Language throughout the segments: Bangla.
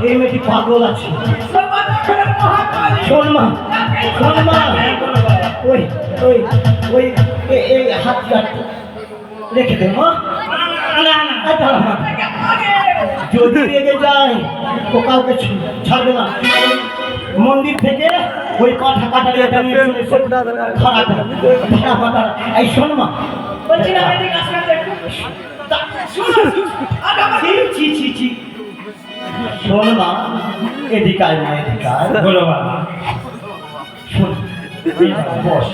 এই মেয়েটি পাগল আছে। শোন মা, শোন মা, ওই ওই ওই এই হাত রেখে দে মা। যদি রেগে যায় তো কাউকে ছাড়বে না। মন্দির থেকে ওই কাঠা কাটারে এই শোন মা, শোন মা, এদিকায় না এদিকায় বলো বাবা। শোন বস,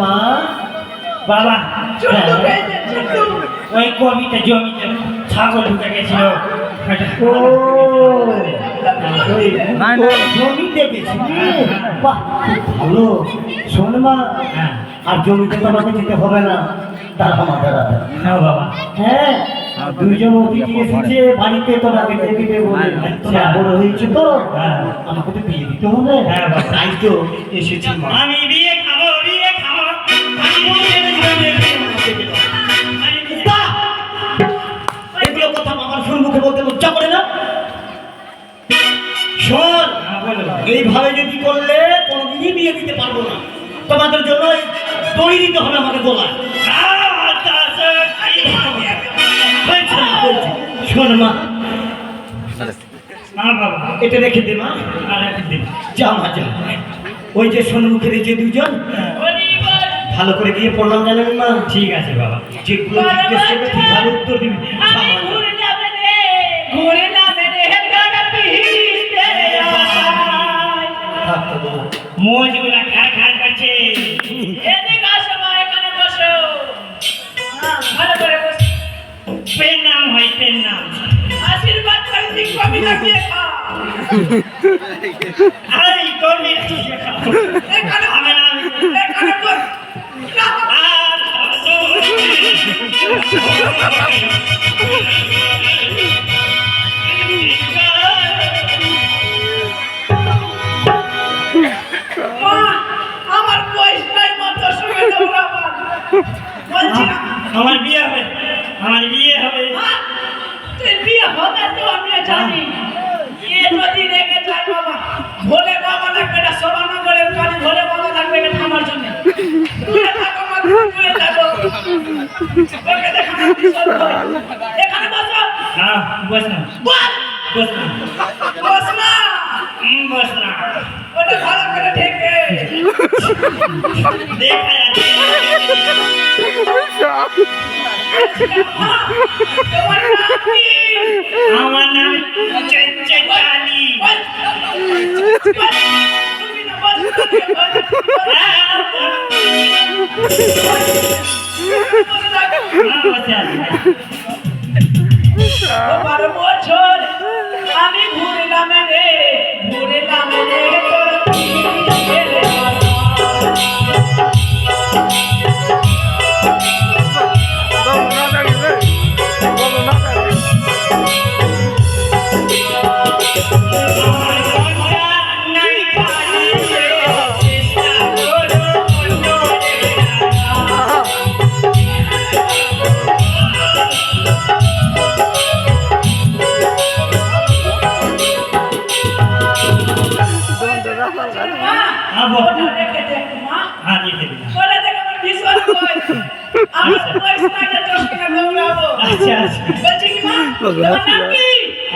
মা বাবা ওই কবিতা জমিতে ছাগল ঢুকে গেছিল। জমিতে গেছিল, বাহ ভালো। শোন মা, আর জমিতে তোমাকে যেতে হবে না, তার আমাদের বাবা। হ্যাঁ, দুইজন অতিথি এসেছে বাড়িতে, তোমাকে দিতে বলে বড় হয়েছে তো আমাকে তো বিয়ে দিতে হবে। তাই তো এসেছি। আমি বিয়ে খাবো, বিয়ে খাবো। এগুলো কথা আমার সম্মুখে বলতে লজ্জা করে না? শোন, এইভাবে যদি করলে কোনোদিনই বিয়ে দিতে পারবো না। তোমাদের জন্য দড়ি দিতে হবে আমাকে গলায়। শোন মা, এটা রেখে দে মা, যা মা যা। ওই যে সম্মুখের যে দুজন ভালো করে গিয়ে পড়লাম জানেন মা? ঠিক আছে বাবা, যেগুলো জিজ্ঞেস করবে ঠিকভাবে উত্তর দিবি। মজগুলা খার খার করছে। এদিকে আসো মা, এখানে বসো। ভালো করে বসো। পেন নাম হয়, পেন নাম। আশীর্বাদ করে ঠিক কবিতা দিয়ে খা। আই কবিতা দিয়ে খা। এখানে আমি না, এখানে বস। আমার বিয়ে হবে, আমার বিয়ে হবে। বিয়ে হবে তো আমি জানি। যদি রেখে যায় বাবা, ভোলে বাবা থাকবে না, সবানগরের কাছে ভোলে বাবা থাকবে না আমার জন্য। দূরে থাকো মা, দূরে থাকো। ওকে দেখা এখানে বসো। হ্যাঁ বস না, বস বস না, বস না, বস না। ওটা ভালো করে ঠেকে দেখা যাচ্ছে। আমার নাম চঞ্চলি। বারো বছর আমি ঘুরলাম রে, ঘুরলাম রে তোর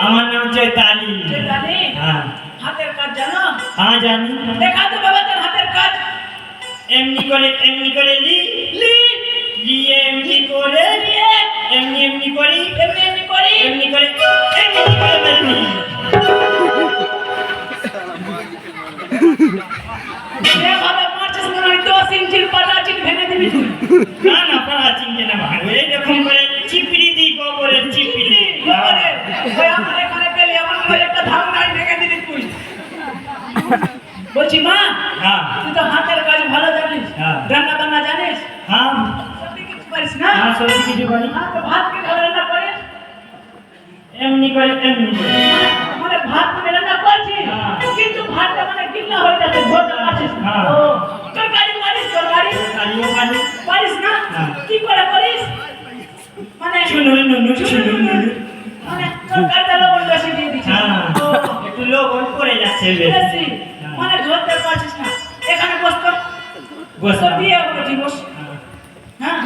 আমার নাম চৈতালি। হাতের কাজ জানো? হ্যাঁ জানি। দেখা তো বাবা তোর হাতের কাজ। এমনি করে লি লি লিয়ে, এমনি করে লিয়ে, এমনি এমনি করি, এমনি এমনি করি, এমনি করে এমনি করে বলবি। এ বাবা মারছিস মনে হয় 10 ইঞ্চির পাটাচিন ভেঙে দিবি তুই। না না, পাটাচিন না ভাঙবে, এরকম করে চিপড়ি দি গোবরে, চিপড়ি গোবরে। ওই আমার এখানে পেলে আমার মনে একটা ধামনাই ভেঙে দিবি তুই। বলছি মা, হ্যাঁ তুই তো হাতের কাজ ভালো জানিস, রান্না বান্না জানিস? হ্যাঁ সব কিছু পারিস না? হ্যাঁ সব কিছু পারি। তো ভাত কি ভালো রান্না করিস? এমনি করে, এমনি করে। মানে ভাত তুমি রান্না করছিস, কিন্তু ভাতটা মানে গিল্লা হয়ে যাচ্ছে, ঝোলটা পাচ্ছিস না। ও তরকারি পারিস? তরকারিও পারি। পারিস না? কি করে করিস? মানে শুনুন বেশি মানে ধরতে পারছিস না এখানে বস তো বস বিয়ে হবে দিবস হ্যাঁ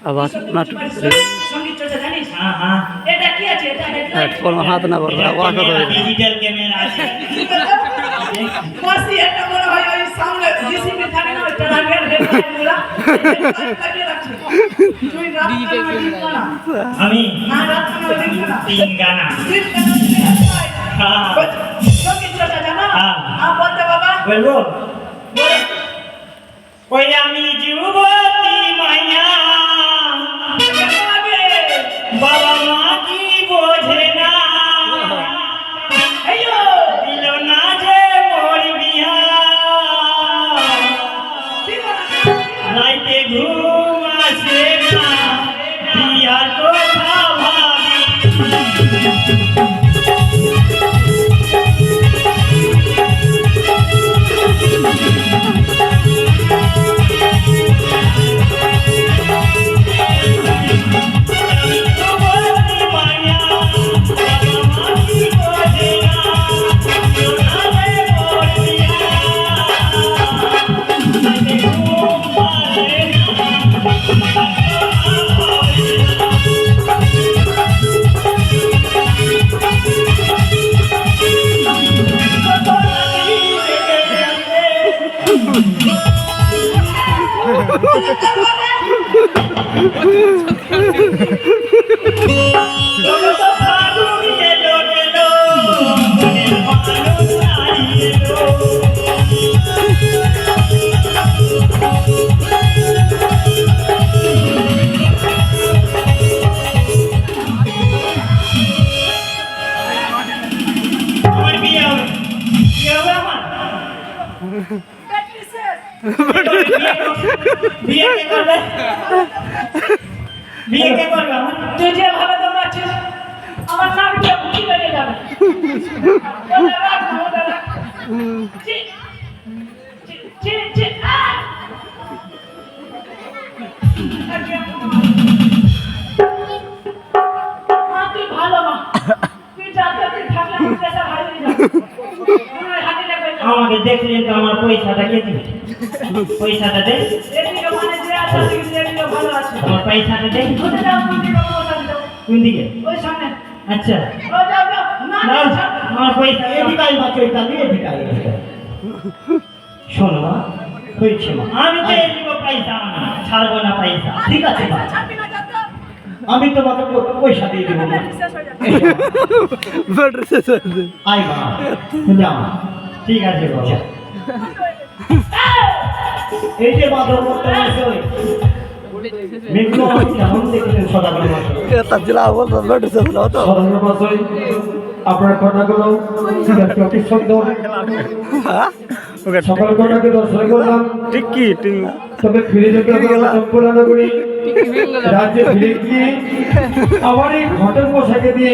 आवाज ना संगीत चर्चा জানিস হ্যাঁ হ্যাঁ এটা কি আছে এটা हेडफोन में हाथ ना बोल आवाज तो ডিজিটাল ক্যামেরা আছে বসি এটা বড় হয় ওই সামনে জিসিবি থাকে না ওই টাঙ্গের হেডলাইটগুলা লাগিয়ে রাখছি তুই রাত না আমি না রাত না তিন গানা হ্যাঁ संगीत चर्चा জানা হ্যাঁ বলতে বাবা বলবো ওই আমি যুবতী মাইয়া বাবা মা কি বোঝে না দিল না যে মোর বিয়া রাইতে ঘুম আসে না বিয়ার কথা ভাবি বিয়ে কে করবে বিয়ে কে করবে তুই যে ভাবে দৌড়াচ্ছিস আমার নাকটা ঘুরে বেরিয়ে যাবে তুই ভালো মা তুই যাতে তুই থাকলে আমার পেশা ভালো হয়ে যাবে আমাকে দেখলে তো আমার পয়সাটা কে দিবে পয়সাটা দে এদিকে মানে যে আছে সেদিকে ভালো আছে আমার পয়সাটা দে কোথায় যাও কোন দিকে পয়সা দাও কোন দিকে ওই সামনে আচ্ছা ও যাও যাও না আমার পয়সা এদিকে আই বাচ্চা এটা দিয়ে এদিকে আই শোনো মা হইছে মা আমি তো এই দিব পয়সা না ছাড়বো না পয়সা ঠিক আছে মা আমি তোমাকে পয়সা দিয়ে দেব মা बैटरी से আই মা যাও ঠিক আছে বাবা এই যে মাদর মত আছে মেঘনা কেমন দেখলেন সদাগর মাসে এটা জেলা বল बैटरी से बोलो तो সদাগর মাসে আপনার ঘটনাগুলো অতি সুন্দর সকল ঘটনাকে দর্শন করলাম टिक्की তবে ফিরে যেতে হবে চম্পলানগরী রাজ্যে ফিরে গিয়ে আবার এই ঘটক মশাইকে দিয়ে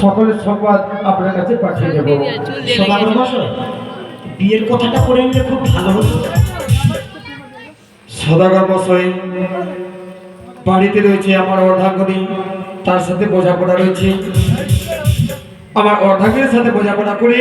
সকলের সংবাদ আপনার কাছে পাঠিয়ে দেবো সদাগর মাসে বিয়ের কথাটা করে নিলে খুব ভালো হতো সদাগর মশাই বাড়িতে রয়েছে আমার অর্ধাঙ্গনী তার সাথে বোঝাপড়া রয়েছে আমার অর্ধাঙ্গের সাথে বোঝাপড়া করে